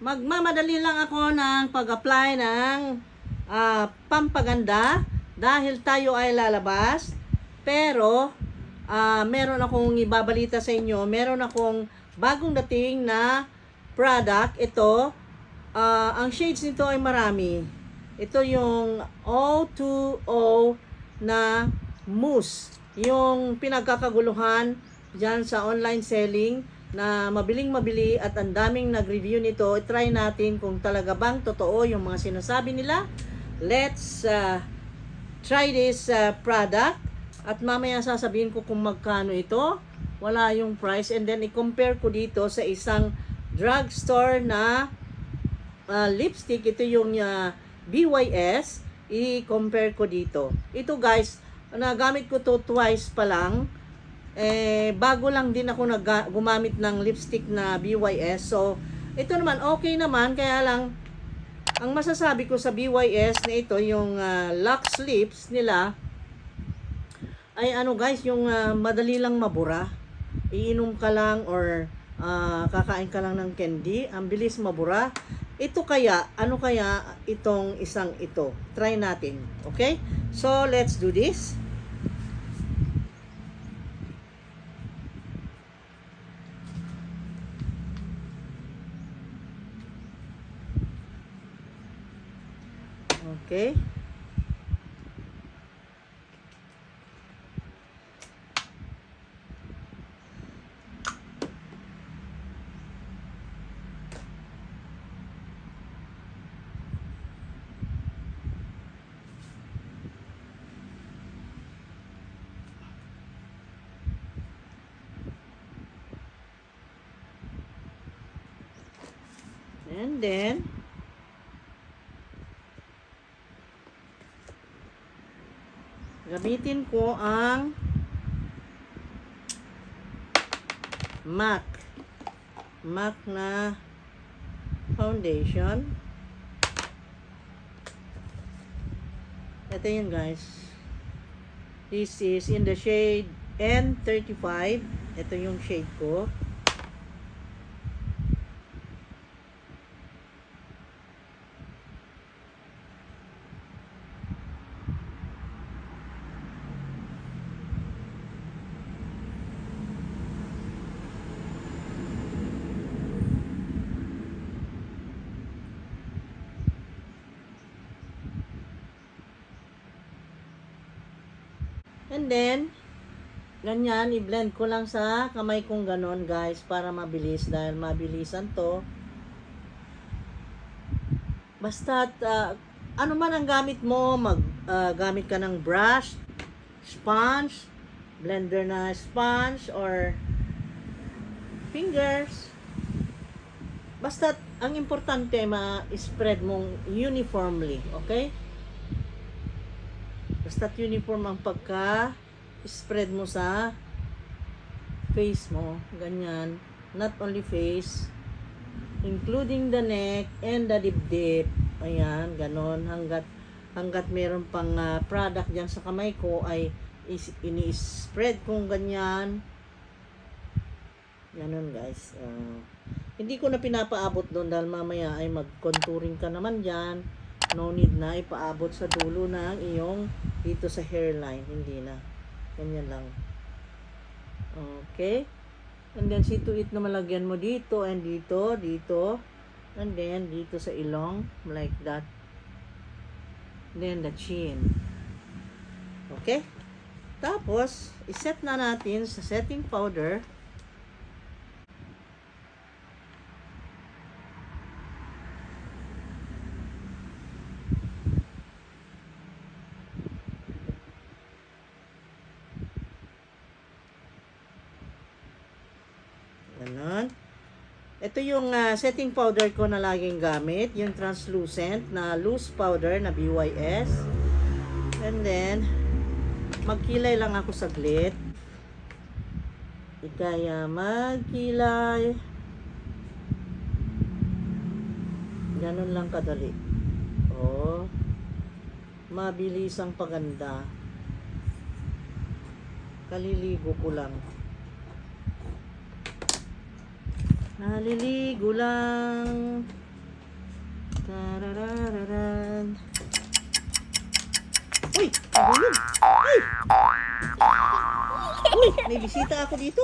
Magmamadali lang ako ng pag-apply ng pampaganda dahil tayo ay lalabas. Pero meron akong ibabalita sa inyo. Meron akong bagong dating na product. Ito, ang shades nito ay marami. Ito yung O2O na mousse. Yung pinagkakaguluhan dyan sa online selling na mabiling-mabili at ang daming nag-review nito. I-try natin kung talaga bang totoo yung mga sinasabi nila. Let's try this product at mamaya sasabihin ko kung magkano ito. Wala yung price and then i-compare ko dito sa isang drugstore na lipstick. Ito yung BYS. I-compare ko dito. Ito guys, nagamit ko to twice pa lang. Bago lang din ako gumamit ng lipstick na BYS. So, ito naman, okay naman. Kaya lang, ang masasabi ko sa BYS na ito, yung Lux Lips nila, ay ano guys, yung madali lang mabura. Iinom ka lang or kakain ka lang ng candy. Ang bilis mabura. Ito kaya, ano kaya itong isang ito? Try natin. Okay? So, let's do this. Okay. And then gamitin ko ang MAC na foundation. Ito yun guys. This is in the shade N35. Ito yung shade ko. And then, ganyan, i-blend ko lang sa kamay kong ganon guys para mabilis dahil mabilisan to. Basta ano man ang gamit mo, gamit ka ng brush, sponge, blender na sponge or fingers. Basta ang importante ma-spread mong uniformly, okay? Basta't uniform ang pagka-spread mo sa face mo. Ganyan. Not only face, including the neck and the dibdib. Ayan, ganon. Hanggat meron pang product dyan sa kamay ko ay ini-spread kong ganyan. Ganon guys. Hindi ko na pinapaabot doon dahil mamaya ay mag-contouring ka naman dyan. No need na ipaabot sa dulo ng iyong dito sa hairline. Hindi na. Ganyan lang. Okay. And then see to it na malagyan mo dito and dito, dito. And then dito sa ilong. Like that. Then the chin. Okay. Tapos, iset na natin sa setting powder. Ganon. Ito yung setting powder ko na laging gamit. Yung translucent na loose powder na BYS. And then, magkilay lang ako saglit. Kaya magkilay. Ganon lang kadali. Oh. Mabilis ang paganda. Kaliligo ko lang. Naliligo lang. Tararararan. Uy! Ano yun? Ay! Uy! May bisita ako dito.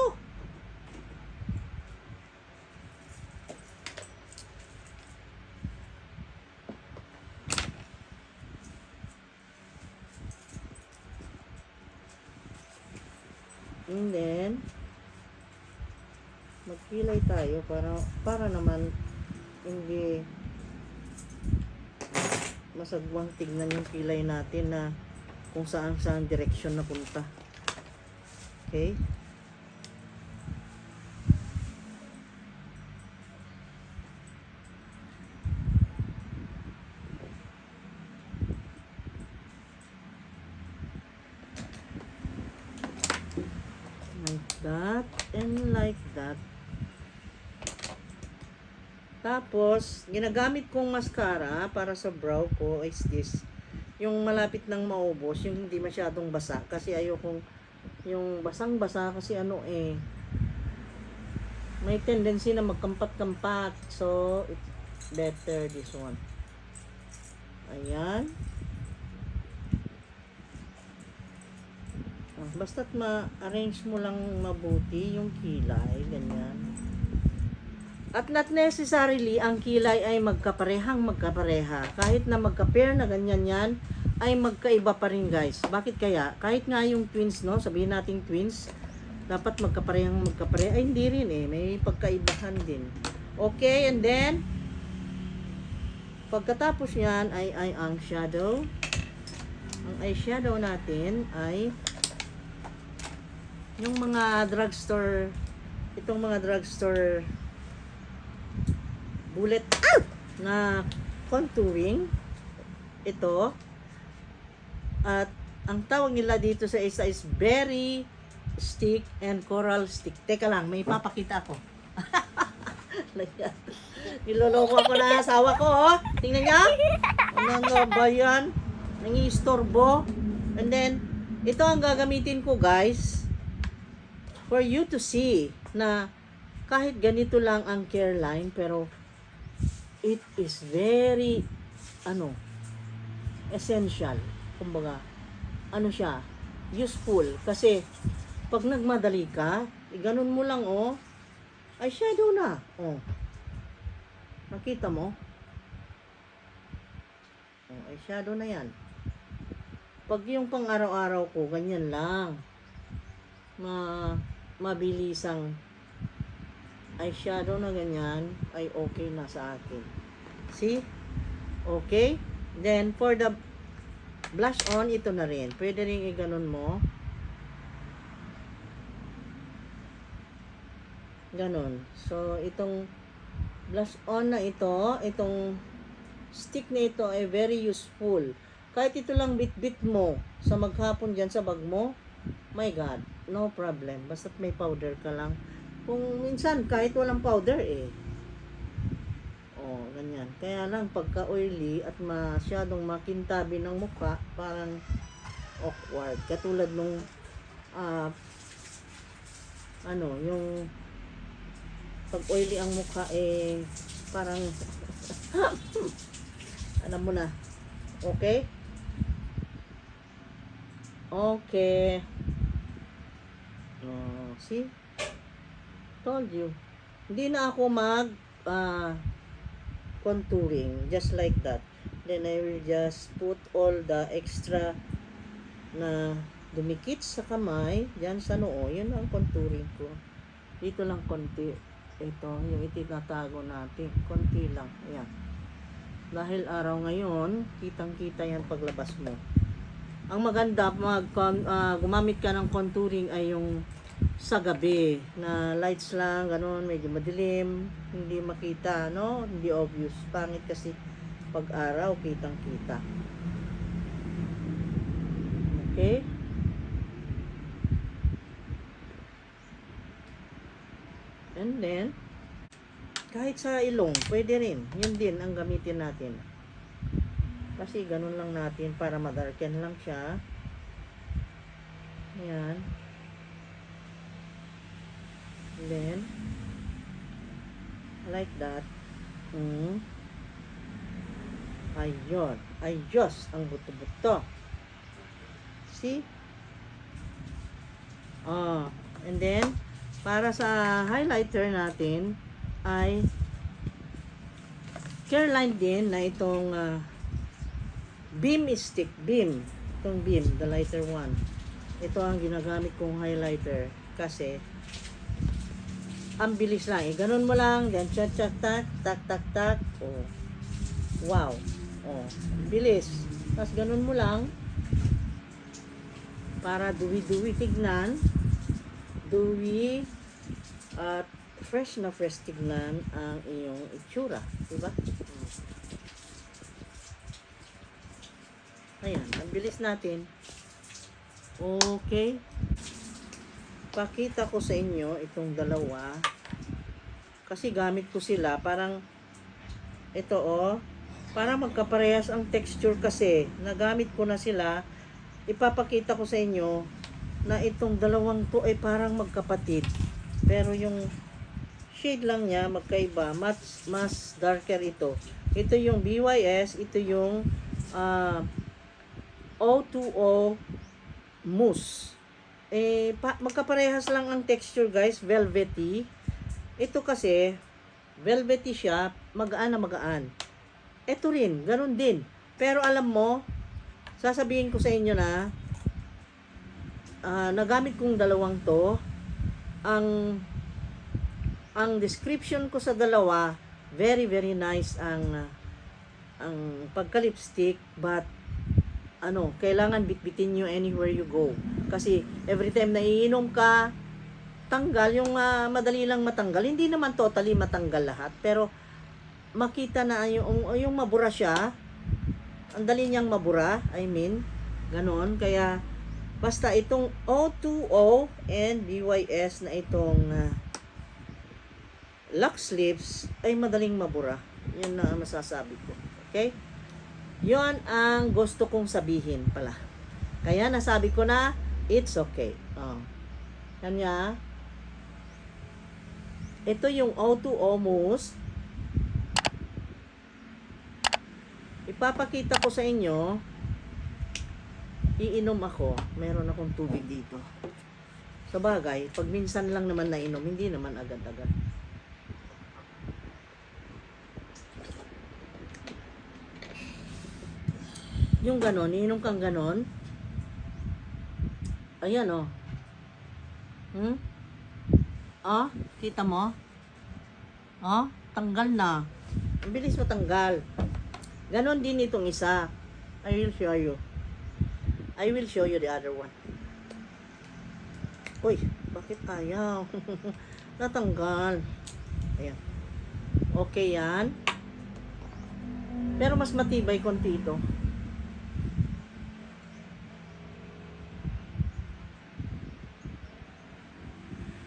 And then, magkilay tayo para naman hindi masagwang tignan yung kilay natin na kung saan direksyon na punta. Okay? Like that and like that. Tapos, ginagamit kong mascara para sa brow ko is this. Yung malapit nang maubos, yung hindi masyadong basa. Kasi ayokong yung basang-basa kasi may tendency na magkampat-kampat. So, it's better this one. Ayan. Basta't ma-arrange mo lang mabuti yung kilay. Ganyan. At not necessarily ang kilay ay magkapareha. Kahit na magka-pair na ganyan yan, ay magkaiba pa rin guys. Bakit kaya? Kahit nga yung twins, no? Sabihin nating twins, dapat magkapareha. Ay hindi rin may pagkaibahan din. Okay, and then, pagkatapos yan ay ang shadow. Ang eyeshadow natin ay yung mga drugstore, itong mga drugstore bullet na contouring ito, at ang tawag nila dito sa isa is berry stick and coral stick. Teka lang, may papakita ako. Niloloko ako na asawa ko, oh. Tingnan niya. Ano ba yan? Nangi-istorbo. And then, ito ang gagamitin ko guys for you to see na kahit ganito lang ang care line, pero it is very essential. Kumbaga, siya, useful. Kasi, pag nagmadali ka, ganun mo lang, eyeshadow na. Nakita mo? Eyeshadow na yan. Pag yung pang araw-araw ko, ganyan lang. Mabilisang eyeshadow na ganyan ay okay na sa akin. See? Okay? Then, for the blush on, ito na rin. Pwede rin i-ganon mo. Ganon. So, itong blush on na ito, itong stick na ito ay very useful. Kahit ito lang bit-bit mo sa maghapon dyan sa bag mo, my God, no problem. Basta't may powder ka lang. Kung minsan, kahit walang powder ganyan. Kaya lang, pagka oily at masyadong makintabi ng mukha, parang awkward. Katulad nung, yung pag oily ang mukha, parang, alam mo na. Okay? Okay. See? Told you. Hindi na ako contouring. Just like that. Then I will just put all the extra na dumikit sa kamay, dyan sa noo. Yun ang contouring ko. Dito lang konti. Ito, yung itinatago natin. Konti lang. Ayan. Dahil araw ngayon, kitang-kita yan paglabas mo. Ang maganda, gumamit ka ng contouring ay yung sa gabi, na lights lang, ganun, medyo madilim, hindi makita, no? Hindi obvious. Pangit kasi pag araw, kitang-kita. Okay? And then, kahit sa ilong, pwede rin. Yun din ang gamitin natin. Kasi ganun lang natin para madarken lang siya. Ayan. And then, like that. Ayun. Ayos. Ang buto-buto. See? Oh. And then, para sa highlighter natin, ay Careline din na itong beam stick. Beam. Itong beam. The lighter one. Ito ang ginagamit kong highlighter. Kasi, ang bilis lang. Ganun mo lang. Yan. Chat, chat, tak. Tak, tak, tak. Oh. Wow. Oh. Bilis. Tapos ganun mo lang. Para duwi-duwi tignan. Duwi. At fresh na fresh tignan ang iyong itsura. Diba? Ayan. Ang bilis natin. Okay. Pakita ko sa inyo itong dalawa. Kasi gamit ko sila. Parang ito parang magkaparehas ang texture kasi. Nagamit ko na sila. Ipapakita ko sa inyo na itong dalawang to ay parang magkapatid. Pero yung shade lang niya magkaiba. Mas darker ito. Ito yung BYS. Ito yung O2O mousse. Magkaparehas lang ang texture guys, velvety. Ito kasi, velvety siya, magaan na magaan. Ito rin, ganun din. Pero alam mo, sasabihin ko sa inyo na, nagamit kong dalawang to, ang description ko sa dalawa, very very nice ang pagka-lipstick, but kailangan bitbitin nyo anywhere you go. Kasi every time na iinom ka, tanggal yung madali lang matanggal. Hindi naman totally matanggal lahat, pero makita na yung mabura siya. Ang dali niyang mabura, I mean, ganon. Kaya basta itong O2O and BYS na itong Lux Lips ay madaling mabura. Yan na ang masasabi ko. Okay? Yon ang gusto kong sabihin pala. Kaya nasabi ko na, it's okay. Kanya, ito yung O2O mousse. Ipapakita ko sa inyo, iinom ako. Meron akong tubig dito. Sa bagay, pag minsan lang naman nainom, hindi naman agad-agad. Yung ganon, iinom kang ganon. Ayan kita mo? Tanggal na. Ang bilis matanggal. Ganon din itong isa. I will show you. I will show you the other one. Uy, bakit ayaw? Natanggal. Ayan. Okay yan. Pero mas matibay konti ito.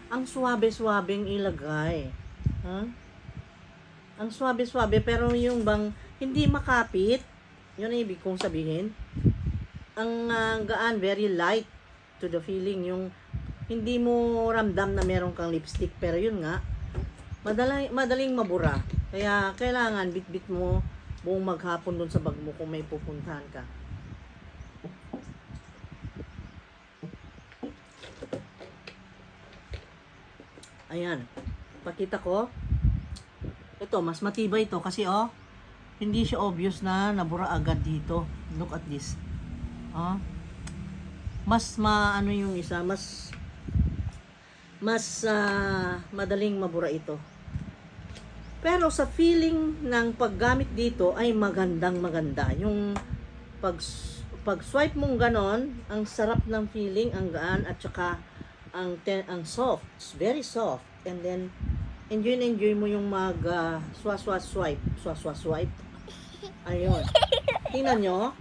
Ang swabe-swabeng ilagay. Ang swabe-swabe, pero yung bang hindi makapit, yun ang ibig kong sabihin. Ang gaan, very light to the feeling. Yung hindi mo ramdam na meron kang lipstick, pero yun nga, madaling mabura. Kaya kailangan bit-bit mo buong maghapon dun sa bag mo kung may pupuntahan ka. Ayan. Pakita ko. Ito, mas matibay ito kasi hindi siya obvious na nabura agad dito. Look at this. Mas yung isa, mas madaling mabura ito. Pero sa feeling ng paggamit dito ay magandang maganda. Yung pag swipe mong ganon, ang sarap ng feeling, ang gaan at saka ang soft, it's very soft. And then enjoy mo yung swipe. Ayun. Tingnan nyo,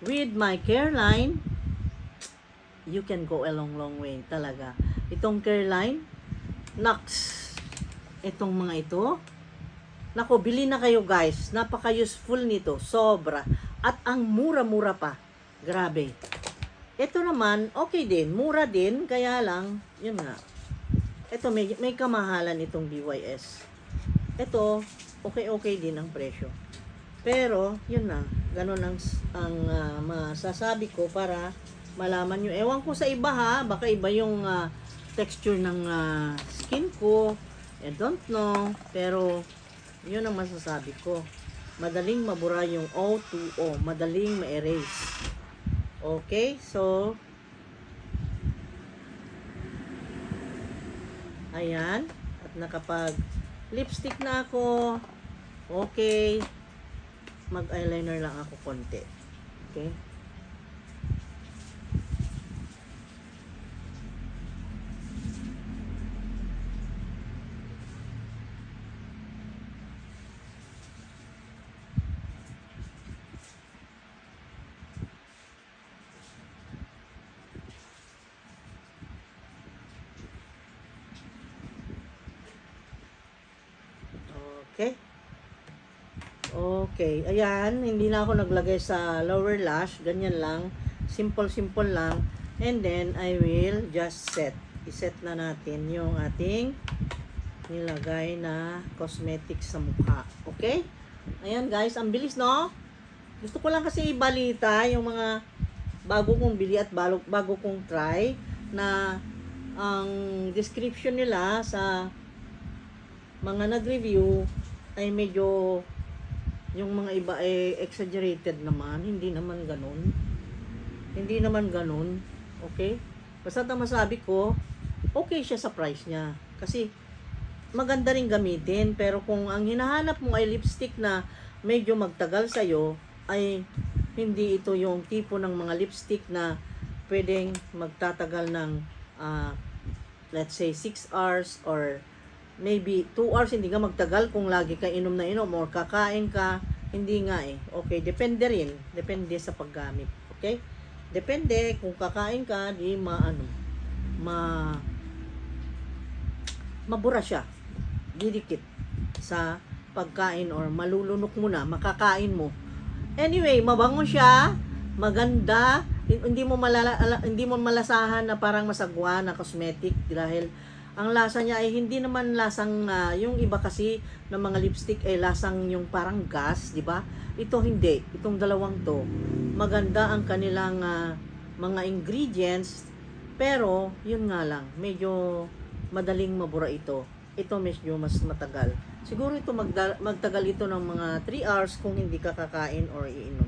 with my Careline, you can go a long way talaga. Itong Careline, itong mga ito, nako, bili na kayo guys. Napaka-useful nito, sobra. At ang mura-mura pa. Grabe. Ito naman, okay din. Mura din, kaya lang, yun nga. Ito, may kamahalan itong BYS. Ito, okay din ang presyo. Pero, yun na. Ganun ang masasabi ko para malaman nyo. Ewan ko sa iba ha. Baka iba yung texture ng skin ko. I don't know. Pero, yun ang masasabi ko. Madaling mabura yung O2O. Madaling ma-erase. Okay? So, ayan. At nakapag lipstick na ako. Okay. Mag-eyeliner lang ako konti. Okay? Okay? Okay. Ayan. Hindi na ako naglagay sa lower lash. Ganyan lang. Simple lang. And then, I will just set. I-set na natin yung ating nilagay na cosmetics sa mukha. Okay? Ayan guys. Ang bilis, no? Gusto ko lang kasi ibalita yung mga bago kong bili at bago kong try na ang description nila sa mga nag-review ay medyo yung mga iba ay exaggerated naman. Hindi naman ganun. Okay? Basta ang masabi ko, okay siya sa price niya. Kasi maganda rin gamitin. Pero kung ang hinahanap mo ay lipstick na medyo magtagal sa'yo, ay hindi ito yung tipo ng mga lipstick na pwedeng magtatagal ng let's say 6 hours or maybe 2 hours. Hindi ka magtagal kung lagi ka inom na inom or kakain ka. Hindi nga eh. Okay, depende rin. Depende sa paggamit. Okay? Depende kung kakain ka, di mabura siya. Didikit sa pagkain or malulunok mo na, makakain mo. Anyway, mabango siya, maganda, hindi mo malasahan na parang masagwa na cosmetic dahil ang lasa niya ay hindi naman lasang yung iba kasi ng mga lipstick ay lasang yung parang gas, di ba? Ito hindi. Itong dalawang to, maganda ang kanilang mga ingredients, pero yun nga lang, medyo madaling mabura ito. Ito medyo mas matagal. Siguro ito magtagal ito ng mga 3 hours kung hindi ka kakain or iinom.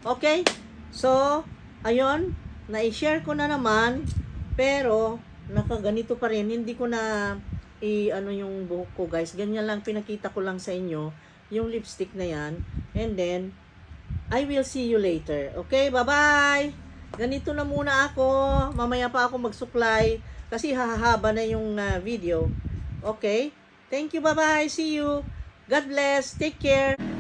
Okay? So, ayun, na-share ko na naman, pero nakaganito pa rin. Hindi ko na yung buhok ko, guys. Ganyan lang, pinakita ko lang sa inyo yung lipstick na yan. And then, I will see you later. Okay? Bye-bye! Ganito na muna ako. Mamaya pa ako magsuklay kasi hahaba na yung video. Okay? Thank you. Bye-bye. See you. God bless. Take care.